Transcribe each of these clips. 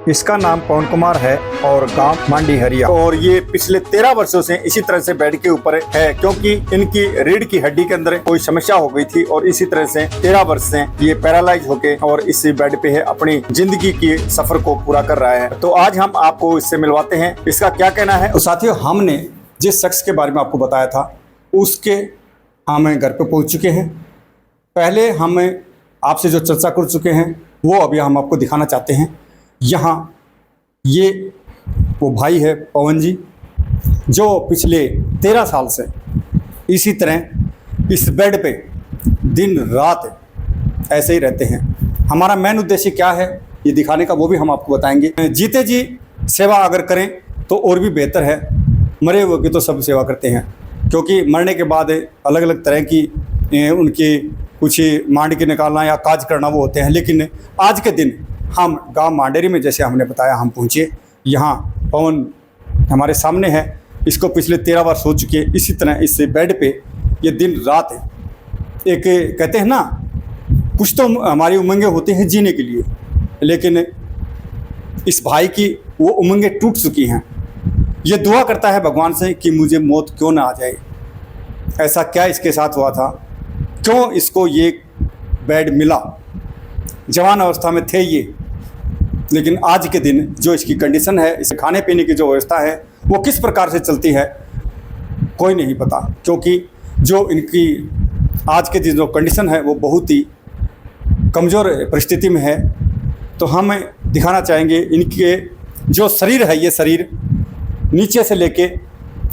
इसका नाम पवन कुमार है और गांव मांडी हरिया, और ये पिछले 13 वर्षों से इसी तरह से बेड के ऊपर है क्योंकि इनकी रीढ़ की हड्डी के अंदर कोई समस्या हो गई थी और इसी तरह से 13 वर्ष से ये पैरालाइज होके और इसी बेड पे है, अपनी जिंदगी की सफर को पूरा कर रहा है। तो आज हम आपको इससे मिलवाते हैं, इसका क्या कहना है। तो साथियों, हमने जिस शख्स के बारे में आपको बताया था उसके हम घर पे पहुंच चुके हैं। पहले हम आपसे जो चर्चा कर चुके हैं वो अभी हम आपको दिखाना चाहते हैं। यहाँ ये वो भाई है पवन जी, जो पिछले 13 साल से इसी तरह इस बेड पे दिन रात ऐसे ही रहते हैं। हमारा मेन उद्देश्य क्या है ये दिखाने का, वो भी हम आपको बताएंगे। जीते जी सेवा अगर करें तो और भी बेहतर है, मरे हुए की तो सब सेवा करते हैं, क्योंकि मरने के बाद अलग अलग तरह की उनकी कुछ मांड के निकालना या काज करना वो होते हैं। लेकिन आज के दिन हम गांव मांडेरी में, जैसे हमने बताया, हम पहुँचे। यहाँ पवन हमारे सामने है, इसको पिछले 13 वर्ष हो चुके हैं इसी तरह इस बेड पे ये दिन रात है। एक कहते हैं ना, कुछ तो हमारी उमंगें होती हैं जीने के लिए, लेकिन इस भाई की वो उमंगें टूट चुकी हैं। ये दुआ करता है भगवान से कि मुझे मौत क्यों ना आ जाए, ऐसा क्या इसके साथ हुआ था, क्यों इसको ये बेड मिला। जवान अवस्था में थे ये, लेकिन आज के दिन जो इसकी कंडीशन है, इसे खाने पीने की जो व्यवस्था है वो किस प्रकार से चलती है कोई नहीं पता, क्योंकि जो इनकी आज के दिन जो कंडीशन है वो बहुत ही कमज़ोर परिस्थिति में है। तो हम दिखाना चाहेंगे इनके जो शरीर है, ये शरीर नीचे से लेके,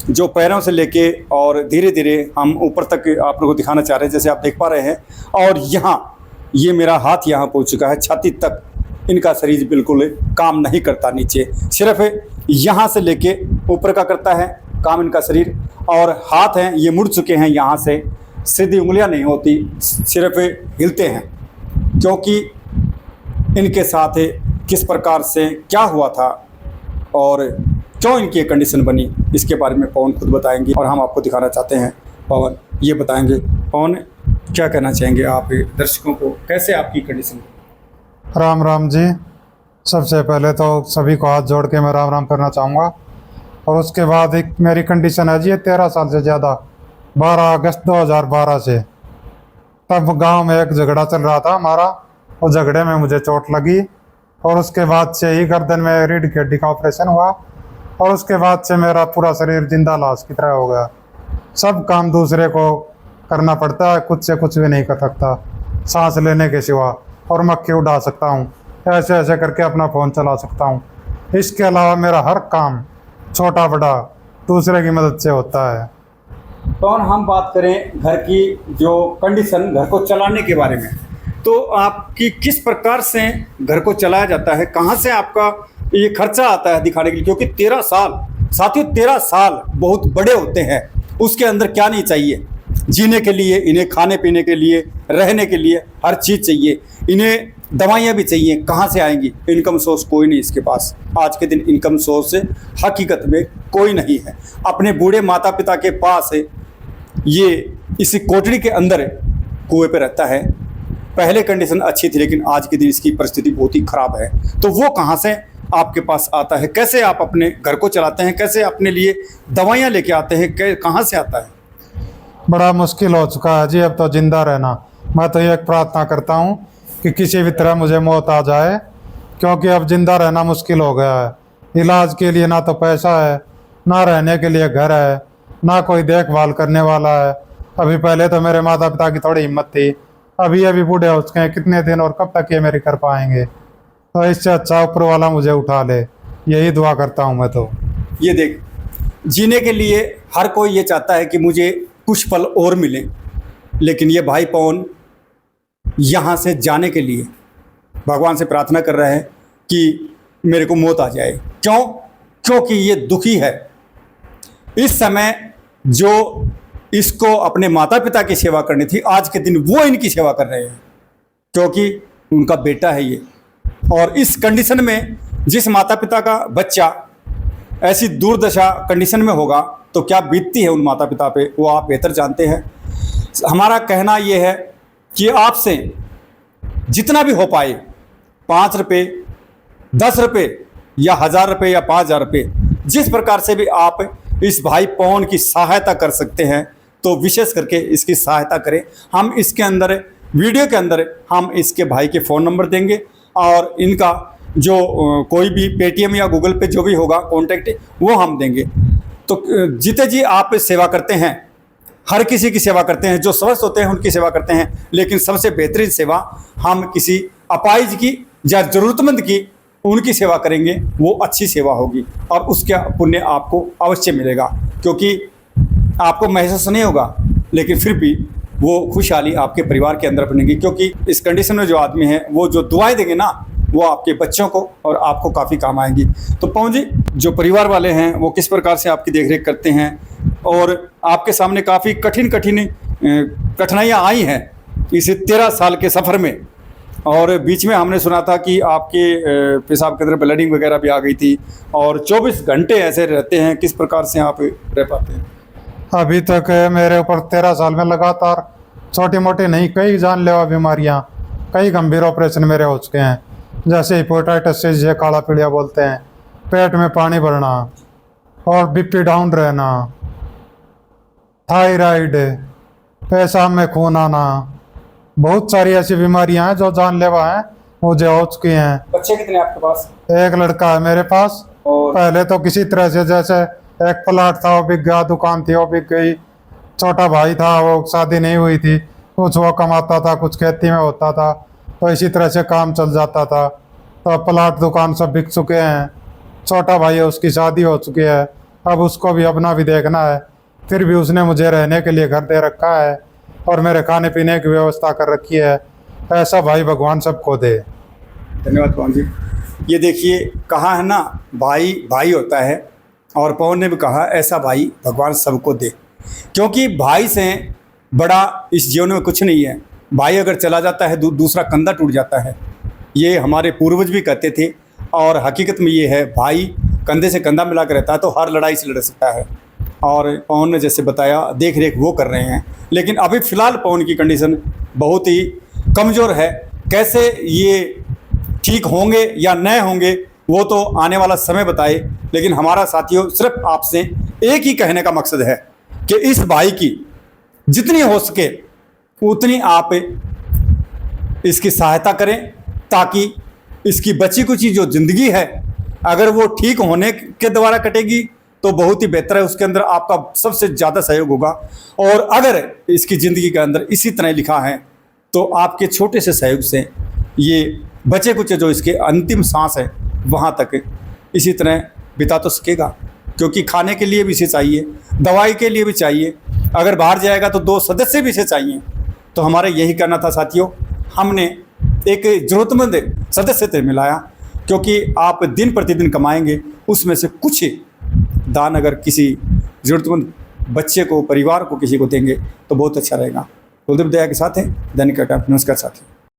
जो पैरों से लेके और धीरे धीरे हम ऊपर तक आप लोगों को दिखाना चाह रहे हैं, जैसे आप देख पा रहे हैं। और यहाँ ये मेरा हाथ यहाँ पहुँच चुका है, छाती तक इनका शरीर बिल्कुल काम नहीं करता, नीचे सिर्फ यहाँ से लेके ऊपर का करता है काम इनका शरीर। और हाथ हैं ये मुड़ चुके हैं, यहाँ से सीधी उंगलियाँ नहीं होती, सिर्फ हिलते हैं। क्योंकि इनके साथ किस प्रकार से क्या हुआ था और क्यों इनकी कंडीशन बनी, इसके बारे में पवन खुद बताएंगे और हम आपको दिखाना चाहते हैं। पवन ये बताएंगे, पवन क्या कहना चाहेंगे आप दर्शकों को, कैसे आपकी कंडीशन। राम राम जी। सबसे पहले तो सभी को हाथ जोड़ के मैं राम राम करना चाहूँगा। और उसके बाद एक मेरी कंडीशन है जी, 13 साल से ज़्यादा, 12 अगस्त 2012 से, तब गांव में एक झगड़ा चल रहा था हमारा, और झगड़े में मुझे चोट लगी और उसके बाद से ही गर्दन में रीढ़ की हड्डी का ऑपरेशन हुआ और उसके बाद से मेरा पूरा शरीर जिंदा लाश की तरह हो गया। सब काम दूसरे को करना पड़ता है, खुद से कुछ भी नहीं कर सकता, सांस लेने के सिवा, और मक्खी उड़ा सकता हूँ, ऐसे ऐसे करके अपना फ़ोन चला सकता हूँ। इसके अलावा मेरा हर काम छोटा बड़ा दूसरे की मदद से होता है। पवन, हम बात करें घर की जो कंडीशन, घर को चलाने के बारे में, तो आपकी किस प्रकार से घर को चलाया जाता है, कहाँ से आपका ये खर्चा आता है दिखाने के लिए, क्योंकि 13 साल साथियों, 13 साल बहुत बड़े होते हैं। उसके अंदर क्या नहीं चाहिए जीने के लिए, इन्हें खाने पीने के लिए, रहने के लिए हर चीज़ चाहिए, इन्हें दवाइयाँ भी चाहिए। कहाँ से आएंगी, इनकम सोर्स कोई नहीं इसके पास। आज के दिन इनकम सोर्स हकीकत में कोई नहीं है। अपने बूढ़े माता पिता के पास ये इसी कोठरी के अंदर कुएं पे रहता है। पहले कंडीशन अच्छी थी, लेकिन आज के दिन इसकी परिस्थिति बहुत ही ख़राब है। तो वो कहाँ से आपके पास आता है, कैसे आप अपने घर को चलाते हैं, कैसे अपने लिए दवाइयाँ लेके आते हैं, कहाँ से आता है। बड़ा मुश्किल हो चुका है जी अब तो जिंदा रहना। मैं तो ये प्रार्थना करता हूँ कि किसी भी तरह मुझे मौत आ जाए, क्योंकि अब जिंदा रहना मुश्किल हो गया है। इलाज के लिए ना तो पैसा है, ना रहने के लिए घर है, ना कोई देखभाल करने वाला है। अभी पहले तो मेरे माता पिता की थोड़ी हिम्मत थी, अभी अभी बूढ़े हो चुके हैं, कितने दिन और कब तक ये मेरी कर पाएंगे। तो इससे अच्छा ऊपर वाला मुझे उठा ले, यही दुआ करता हूँ मैं तो। ये देख, जीने के लिए हर कोई ये चाहता है कि मुझे कुछ पल और मिले, लेकिन ये भाई पवन यहाँ से जाने के लिए भगवान से प्रार्थना कर रहा है कि मेरे को मौत आ जाए। क्यों? क्योंकि ये दुखी है। इस समय जो इसको अपने माता पिता की सेवा करनी थी, आज के दिन वो इनकी सेवा कर रहे हैं, क्योंकि उनका बेटा है ये। और इस कंडीशन में जिस माता पिता का बच्चा ऐसी दुर्दशा कंडीशन में होगा तो क्या बीतती है उन माता पिता पे, वो आप बेहतर जानते हैं। हमारा कहना ये है कि आपसे जितना भी हो पाए 5 रुपये 10 रुपये या 1000 रुपये या 5000 रुपये, जिस प्रकार से भी आप इस भाई पवन की सहायता कर सकते हैं तो विशेष करके इसकी सहायता करें। हम इसके अंदर वीडियो के अंदर हम इसके भाई के फ़ोन नंबर देंगे और इनका जो कोई भी पेटीएम या गूगल पे जो भी होगा कॉन्टैक्ट वो हम देंगे। तो जीते जी आप सेवा करते हैं, हर किसी की सेवा करते हैं, जो स्वस्थ होते हैं उनकी सेवा करते हैं, लेकिन सबसे बेहतरीन सेवा हम किसी अपाहिज की या ज़रूरतमंद की उनकी सेवा करेंगे, वो अच्छी सेवा होगी और उसका पुण्य आपको अवश्य मिलेगा। क्योंकि आपको महसूस नहीं होगा लेकिन फिर भी वो खुशहाली आपके परिवार के अंदर बनेगी। क्योंकि इस कंडीशन में जो आदमी है वो जो दुआएं देंगे ना वो आपके बच्चों को और आपको काफ़ी काम आएंगी। तो पवन जी, जो परिवार वाले हैं वो किस प्रकार से आपकी देखरेख करते हैं और आपके सामने काफ़ी कठिनाइयाँ आई हैं इस 13 साल के सफ़र में, और बीच में हमने सुना था कि आपके पेशाब के अंदर ब्लीडिंग वगैरह भी आ गई थी और 24 घंटे ऐसे रहते हैं, किस प्रकार से आप रह पाते हैं? अभी तक मेरे ऊपर 13 साल में लगातार छोटी मोटी नहीं कई जानलेवा बीमारियां, कई गंभीर ऑपरेशन मेरे हो चुके हैं, जैसे हिपेटाइटिस से जिसे काला पीलिया बोलते हैं, पेट में पानी भरना और बीपी डाउन रहना, थायराइड, पेशाब में खून आना, बहुत सारी ऐसी बीमारियां हैं जो जानलेवा हैं मुझे हो चुकी हैं। बच्चे कितने आपके पास? एक लड़का है मेरे पास। और पहले तो किसी तरह से, जैसे एक प्लाट था वो बिक गया, दुकान थी वो बिक गई, छोटा भाई था वो शादी नहीं हुई थी, कुछ वो कमाता था, कुछ खेती में होता था, तो इसी तरह से काम चल जाता था। तो प्लाट दुकान सब बिक चुके हैं, छोटा भाई है उसकी शादी हो चुकी है, अब उसको भी अपना भी देखना है, फिर भी उसने मुझे रहने के लिए घर दे रखा है और मेरे खाने पीने की व्यवस्था कर रखी है। ऐसा भाई भगवान सबको दे। धन्यवाद पवन जी। ये देखिए, कहा है ना भाई भाई होता है, और पवन ने भी कहा ऐसा भाई भगवान सबको दे। क्योंकि भाई से बड़ा इस जीवन में कुछ नहीं है। भाई अगर चला जाता है दूसरा कंधा टूट जाता है, ये हमारे पूर्वज भी कहते थे और हकीकत में ये है, भाई कंधे से कंधा मिला कर रहता है तो हर लड़ाई से लड़ सकता है। और पवन ने जैसे बताया देख रेख वो कर रहे हैं, लेकिन अभी फ़िलहाल पवन की कंडीशन बहुत ही कमज़ोर है। कैसे ये ठीक होंगे या न होंगे वो तो आने वाला समय बताए, लेकिन हमारा साथियों सिर्फ आपसे एक ही कहने का मकसद है कि इस भाई की जितनी हो सके उतनी आप इसकी सहायता करें, ताकि इसकी बची कुची जो ज़िंदगी है अगर वो ठीक होने के द्वारा कटेगी तो बहुत ही बेहतर है, उसके अंदर आपका सबसे ज़्यादा सहयोग होगा। और अगर इसकी ज़िंदगी के अंदर इसी तरह लिखा है तो आपके छोटे से सहयोग से ये बचे कुचे जो इसके अंतिम सांस है वहाँ तक इसी तरह बिता तो सकेगा। क्योंकि खाने के लिए भी इसे चाहिए, दवाई के लिए भी चाहिए, अगर बाहर जाएगा तो 2 सदस्य भी इसे चाहिए। तो हमारा यही करना था साथियों, हमने एक ज़रूरतमंद सदस्य से मिलाया। क्योंकि आप दिन प्रतिदिन कमाएंगे, उसमें से कुछ दान अगर किसी ज़रूरतमंद बच्चे को, परिवार को, किसी को देंगे तो बहुत अच्छा रहेगा। कुलदीप दया के साथ हैं दैनिक टाइम। नमस्कार साथियों।